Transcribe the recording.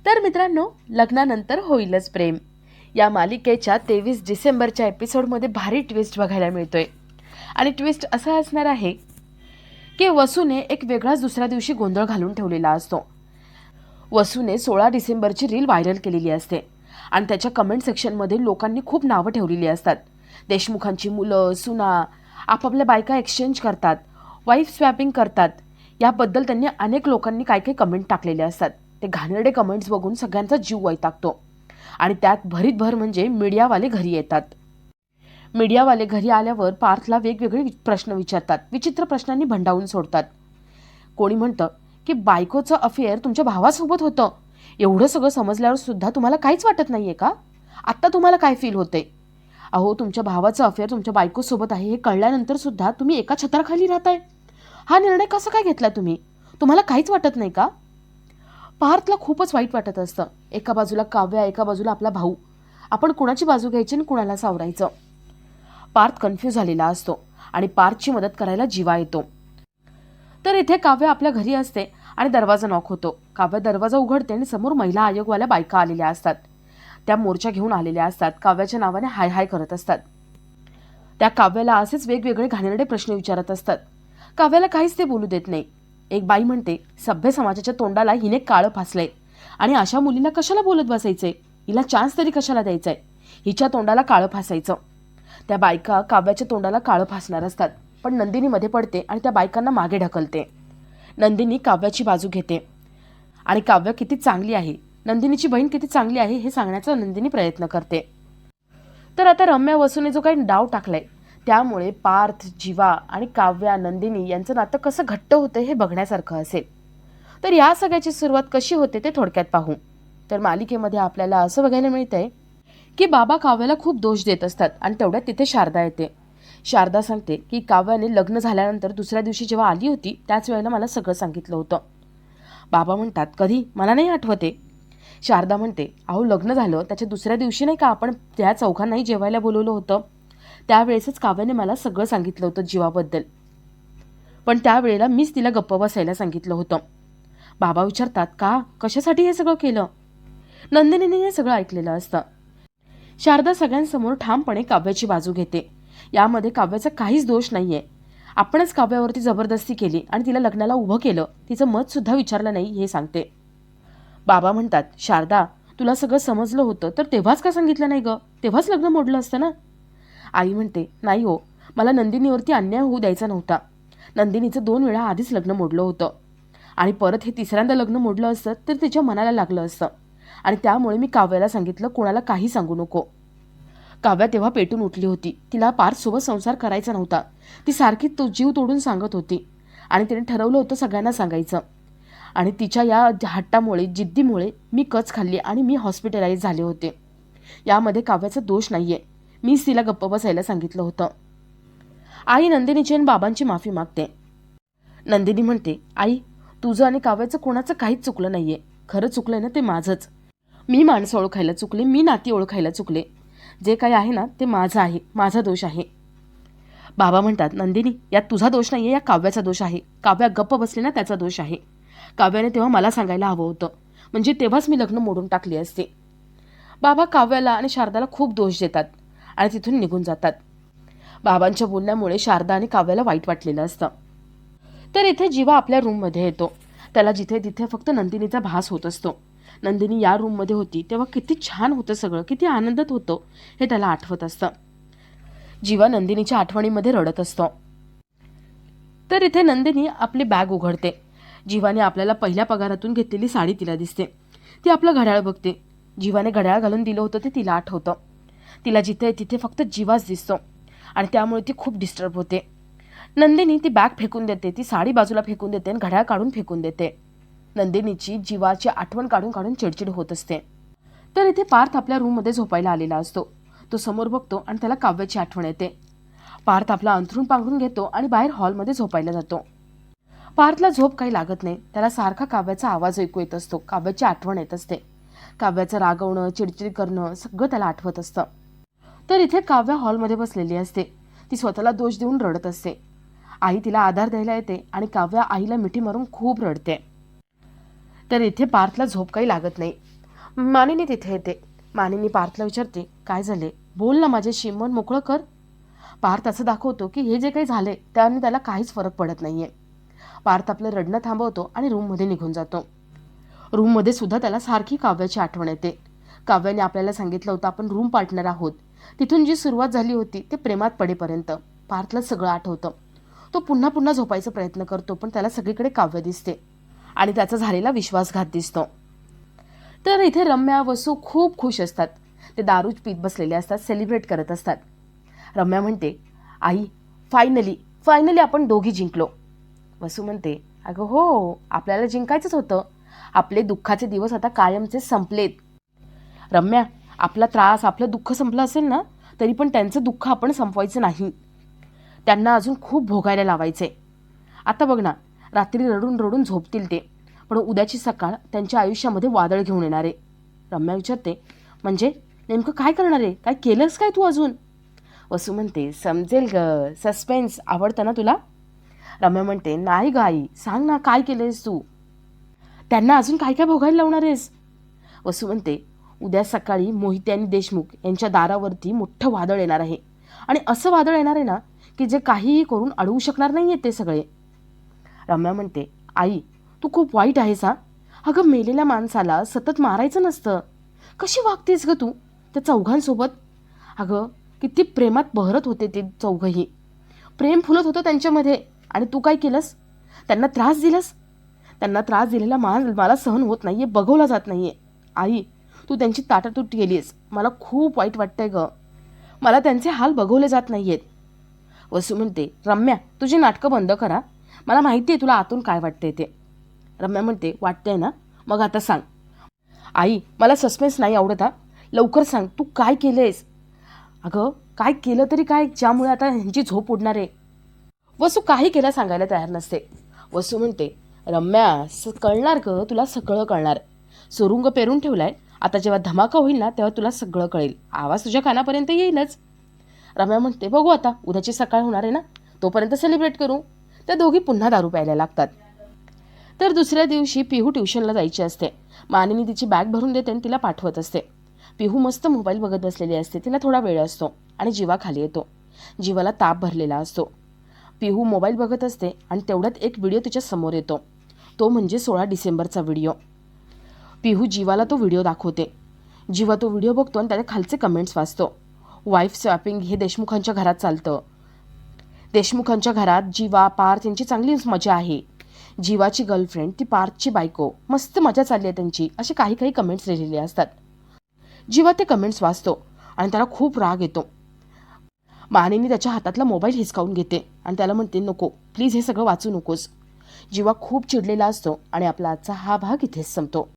तर मित्रांनो, लग्नानंतर होईलच प्रेम या मालिकेच्या 23 डिसेंबरच्या एपिसोडमध्ये भारी ट्विस्ट बघायला मिळतोय. आणि ट्विस्ट असा असणार आहे की वसूने एक वेगळाच दुसऱ्या दिवशी गोंधळ घालून ठेवलेला असतो. वसूने 16 डिसेंबरची रील व्हायरल केलेली असते आणि त्याच्या कमेंट सेक्शनमध्ये लोकांनी खूप नावं ठेवलेली असतात. देशमुखांची मुलं, सुना आपापल्या बायका एक्सचेंज करतात, वाईफ स्वॅपिंग करतात, याबद्दल त्यांनी अनेक लोकांनी काय काय कमेंट टाकलेले असतात. ते घाणेरडे कमेंट्स बघून सगळ्यांचा जीव वैतागतो. आणि त्यात भरीत भर म्हणजे मीडियावाले घरी येतात. मीडियावाले घरी आल्यावर पार्थला वेगवेगळे प्रश्न विचारतात. विचित्र प्रश्नांनी भंडावून सोडतात. कोणी म्हणतं की बायकोचं अफेअर तुमच्या भावासोबत होतं. एवढं सगळं समजल्यावर सुद्धा तुम्हाला काहीच वाटत नाहीये का? आत्ता तुम्हाला काय फील होते? अहो, तुमच्या भावाचं अफेअर तुमच्या बायकोसोबत आहे हे कळल्यानंतर सुद्धा तुम्ही एका छत्राखाली राहताय. हा निर्णय कसा काय घेतला तुम्ही? तुम्हाला काहीच वाटत नाही का? पार्थला खूपच वाईट वाटत असतं. एका बाजूला काव्या, एका बाजूला आपला भाऊ. आपण कुणाची बाजू घ्यायची आणि कुणाला सावरायचं? पार्थ कन्फ्यूज झालेला असतो आणि पार्थची मदत करायला जीवा येतो. तर इथे काव्या आपल्या घरी असते आणि दरवाजा नॉक होतो. काव्या दरवाजा उघडते आणि समोर महिला आयोगवाल्या बायका आलेल्या असतात. त्या मोर्चा घेऊन आलेल्या असतात. काव्याच्या नावाने हाय हाय करत असतात. त्या काव्याला असेच वेगवेगळे घाणेरडे प्रश्न विचारत असतात. काव्याला काहीच ते बोलू देत नाही. एक बाई म्हणते, सभ्य समाजाच्या तोंडाला हिने काळं फासलंय आणि अशा मुलीला कशाला बोलत बसायचंय? हिला चान्स तरी कशाला द्यायचाय? हिच्या तोंडाला काळं फासायचं. त्या बायका काव्याच्या तोंडाला काळं फासणार असतात, पण नंदिनी मध्ये पडते आणि त्या बायकांना मागे ढकलते. नंदिनी काव्याची बाजू घेते आणि काव्य किती चांगली आहे, नंदिनीची बहीण किती चांगली आहे हे सांगण्याचा नंदिनी प्रयत्न करते. तर आता रम्या वसूने जो काही डाव टाकलाय त्यामुळे पार्थ, जीवा आणि काव्या, नंदिनी यांचं नातं कसं घट्ट होतं हे बघण्यासारखं असेल. तर या सगळ्याची सुरुवात कशी होते ते थोडक्यात पाहू. तर मालिकेमध्ये आपल्याला असं बघायला मिळतंय की बाबा काव्याला खूप दोष देत असतात आणि तेवढ्यात तिथे शारदा येते. शारदा सांगते की काव्याने लग्न झाल्यानंतर दुसऱ्या दिवशी जेव्हा आली होती त्याच वेळेला मला सगळं सांगितलं होतं. बाबा म्हणतात, कधी? मला नाही आठवते. शारदा म्हणते, अहो, लग्न झालं त्याच्या दुसऱ्या दिवशी नाही का आपण त्या चौघांनाही जेवायला बोलवलं होतं, त्यावेळेसच काव्याने मला सगळं सांगितलं होतं जीवाबद्दल. पण त्यावेळेला मीच तिला गप्प बसायला सांगितलं होतं. बाबा विचारतात, का? कशासाठी हे सगळं केलं? नंदिनीने हे सगळं ऐकलेलं असतं. शारदा सगळ्यांसमोर ठामपणे काव्याची बाजू घेते. यामध्ये काव्याचा काहीच दोष नाहीये. आपणच काव्यावरती जबरदस्ती केली आणि तिला लग्नाला उभं केलं, तिचं मत सुद्धा विचारलं नाही हे सांगते. बाबा म्हणतात, शारदा, तुला सगळं समजलं होतं तर तेव्हाच का सांगितलं नाही ग? तेव्हाच लग्न मोडलं असतं ना. आई म्हणते, नाही हो, मला नंदिनीवरती अन्याय होऊ द्यायचा नव्हता. नंदिनीचं 2 वेळा आधीच लग्न मोडलं होतं आणि परत हे तिसऱ्यांदा लग्न मोडलं असतं तर तिच्या मनाला लागलं असतं आणि त्यामुळे मी काव्याला सांगितलं कोणाला काही सांगू नको. काव्या तेव्हा पेटून उठली होती. तिला पार्थसोबत संसार करायचा नव्हता. ती सारखी तो जीव तोडून सांगत होती आणि तिने ठरवलं होतं सगळ्यांना सांगायचं. आणि तिच्या या हट्टामुळे, जिद्दीमुळे मी कच खाल्ली आणि मी हॉस्पिटलाइज झाले होते. यामध्ये काव्याचा दोष नाहीये. मीच तिला गप्प बसायला सांगितलं होतं. आई नंदिनीची आणि बाबांची माफी मागते. नंदिनी म्हणते, आई, तुझं आणि काव्याचं कोणाचं काहीच चुकलं नाहीये. खरं चुकलंय ना ते माझंच. मी माणसं ओळखायला चुकले, मी नाती ओळखायला चुकले. जे काही आहे ना ते माझं आहे, माझा दोष आहे. बाबा म्हणतात, नंदिनी, यात तुझा दोष नाहीये, या काव्याचा दोष आहे. काव्या गप्प बसली ना त्याचा दोष आहे. काव्याने तेव्हा मला सांगायला हवं होतं, म्हणजे तेव्हाच मी लग्न मोडून टाकली असते. बाबा काव्याला आणि शारदाला खूप दोष देतात आणि तिथून निघून जातात. बाबांच्या बोलण्यामुळे शारदा आणि काव्याला वाईट वाटलेलं असतं. तर इथे जीवा आपल्या रूममध्ये येतो. त्याला जिथे तिथे फक्त नंदिनीचा भास होत असतो. नंदिनी या रूममध्ये होती तेव्हा किती छान होतं सगळं, किती आनंदात होतो हे त्याला आठवत असतं. जीवा नंदिनीच्या आठवणीमध्ये रडत असतो. तर इथे नंदिनी आपली बॅग उघडते. जीवाने आपल्याला पहिल्या पगारातून घेतलेली साडी तिला दिसते. ती आपलं घड्याळ बघते. जीवाने घड्याळ घालून दिलं होतं ते तिला आठवतं. तिला जिथे तिथे फक्त जीवाच दिसतो आणि त्यामुळे ती खूप डिस्टर्ब होते. नंदिनी ती बॅग फेकून देते, ती साडी बाजूला फेकून देते आणि घड्याळ काढून फेकून देते. नंदिनीची जीवाची आठवण काढून काढून चिडचिड होत असते. तर इथे पार्थ आपल्या रूममध्ये झोपायला आलेला असतो. तो समोर बघतो आणि त्याला काव्याची आठवण येते. पार्थ आपला अंथरूण पांघरून घेतो आणि बाहेर हॉलमध्ये झोपायला जातो. पार्थला झोप काही लागत नाही. त्याला सारखा काव्याचा आवाज ऐकू येत असतो, काव्याची आठवण येत असते. काव्याचं रागवणं, चिडचिड करणं सगळं त्याला आठवत असतं. तर इथे काव्या हॉलमध्ये बसलेली असते. ती स्वतःला दोष देऊन रडत असते. आई तिला आधार द्यायला येते आणि काव्या आईला मिठी मारून खूप रडते. तर इथे पार्थला झोप काही लागत नाही. मानिनी तिथे येते. मानिनी पार्थला विचारते, काय झाले, बोल ना माझ्याशी, मन मोकळं कर. पार्थ असं दाखवतो की हे जे काही झाले त्याने त्याला काहीच फरक पडत नाहीये. पार्थ आपलं रडणं थांबवतो आणि रूममध्ये निघून जातो. रूममध्ये सुद्धा त्याला सारखी काव्याची आठवण येते. काव्याने आपल्याला सांगितलं होतं आपण रूम पार्टनर आहोत. तिथून जी सुरुवात झाली होती ते प्रेमात पडेपर्यंत पार्थला सगळं आठवतं. तो पुन्हा पुन्हा झोपायचा प्रयत्न करतो, पण त्याला सगळीकडे काव्य दिसते आणि त्याचा झालेला विश्वासघात दिसतो. तर इथे रम्या, वसू खूप खुश असतात. ते दारू पीत बसलेले असतात, सेलिब्रेट करत असतात. रम्या म्हणते, आई फायनली फायनली आपण दोघी जिंकलो. वसू म्हणते, अगं हो, आपल्याला जिंकायचंच होतं. आपले दुःखाचे दिवस आता कायमचे संपलेत. रम्या, आपला त्रास, आपलं दुःख संपलं असेल ना, तरी पण त्यांचं दुःख आपण संपवायचं नाही. त्यांना अजून खूप भोगायला लावायचे. आता बघ ना, रात्री रडून रडून झोपतील ते, पण उद्याची सकाळ त्यांच्या आयुष्यामध्ये वादळ घेऊन येणार आहे. रम्या विचारते, म्हणजे नेमकं काय करणार आहे, काय केलंस काय तू अजून? वसू म्हणते, समजेल ग, सस्पेन्स आवडतं ना तुला. रम्या म्हणते, नाही ग आई, सांग ना काय केलंयस तू, त्यांना अजून काय काय भोगायला लावणार आहेस? वसू म्हणते, उद्या सकाळी मोहिते आणि देशमुख यांच्या दारावरती मोठं वादळ येणार आहे. आणि असं वादळ येणार आहे ना की जे काहीही करून अडवू शकणार नाही ते सगळे. रम्या म्हणते, आई तू खूप वाईट आहेस हा. अगं मेलेल्या माणसाला सतत मारायचं नसतं. कशी वागतेस ग तू त्या चौघांसोबत? अगं किती प्रेमात बहरत होते ते चौघही, प्रेम फुलत होतं त्यांच्यामध्ये, आणि तू काय केलंस? त्यांना त्रास दिलास. त्यांना त्रास दिलेला मला सहन होत नाहीये, बघवला जात नाहीये. आई तू त्यांची ताटातूट केलीस, मला खूप वाईट वाटतंय ग, मला त्यांचे हाल बघवले जात नाहीयेत. वसू म्हणते, रम्या तुझी नाटकं बंद करा, मला माहिती आहे तुला आतून काय वाटतंय ते. रम्या म्हणते, वाटतंय ना, मग आता सांग. आई मला सस्पेन्स नाही आवडत हा, लवकर सांग तू काय केलंयस. अगं काय केलं तरी काय, ज्यामुळे आता ह्यांची झोप उडणार आहे. वसू काही केलं सांगायला तयार नसते. वसू म्हणते, रम्या कळणार ग, तुला सगळं कळणार. सुरुंग पेरून ठेवलाय, आता जेव्हा धमाका होईल ना तेव्हा तुला सगळं कळेल, आवाज तुझ्या कानापर्यंत येईलच. रम्या म्हणते, बघू आता, उद्याची सकाळ होणार आहे ना, तोपर्यंत सेलिब्रेट करू. त्या दोघी पुन्हा दारू प्यायला लागतात. तर दुसऱ्या दिवशी पिहू ट्युशनला जायची असते. मानिनी तिची बॅग भरून देते आणि तिला पाठवत असते. पिहू मस्त मोबाईल बघत बसलेली असते. तिला थोडा वेळ असतो आणि जीवा खाली येतो. जीवाला ताप भरलेला असतो. पिहू मोबाईल बघत असते आणि तेवढ्यात एक व्हिडिओ तिच्या समोर येतो. तो म्हणजे 16 डिसेंबरचा व्हिडिओ. पिहू जीवाला तो व्हिडिओ दाखवते. जीवा तो व्हिडिओ बघतो आणि त्याच्या खालचे कमेंट्स वाचतो. वाईफ स्वॅपिंग हे देशमुखांच्या घरात चालतं. देशमुखांच्या घरात जीवा पार्थ यांची चांगलीच मजा आहे. जीवाची गर्लफ्रेंड ती पार्थची बायको, मस्त मजा चालली आहे त्यांची, असे काही काही कमेंट्स लिहिलेले असतात. जीवा ते कमेंट्स वाचतो आणि त्याला खूप राग येतो. मानिनी त्याच्या हातातला मोबाईल हिसकावून घेते आणि त्याला म्हणते, नको प्लीज, हे सगळं वाचू नकोस. जीवा खूप चिडलेला असतो आणि आपला आजचा हा भाग इथेच संपतो.